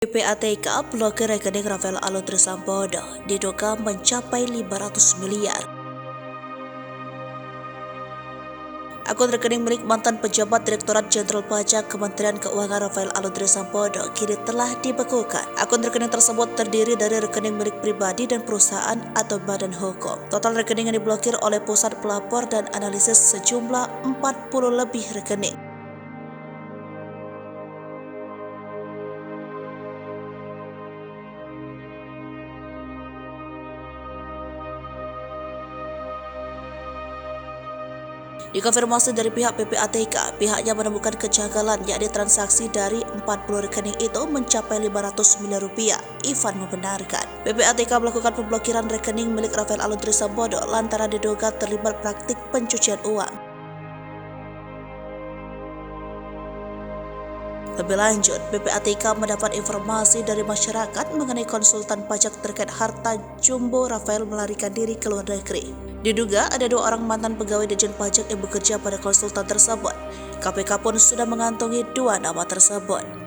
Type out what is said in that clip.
PPATK blokir rekening Rafael Alun Trisambodo diduga mencapai 500 miliar. Akun rekening milik mantan pejabat Direktorat Jenderal Pajak Kementerian Keuangan Rafael Alun Trisambodo kini telah dibekukan. Akun rekening tersebut terdiri dari rekening milik pribadi dan perusahaan atau badan hukum. Total rekening yang diblokir oleh Pusat Pelapor dan Analisis sejumlah 40 lebih rekening. Dikonfirmasi dari pihak PPATK, pihaknya menemukan kejanggalan yakni transaksi dari 40 rekening itu mencapai 500 miliar rupiah. Ivan membenarkan. PPATK melakukan pemblokiran rekening milik Rafael Alun Trisambodo lantaran diduga terlibat praktik pencucian uang. Lebih lanjut, PPATK mendapat informasi dari masyarakat mengenai konsultan pajak terkait harta jumbo Rafael melarikan diri ke luar negeri. Diduga ada 2 orang mantan pegawai Ditjen Pajak yang bekerja pada konsultan tersebut. KPK pun sudah mengantongi 2 nama tersebut.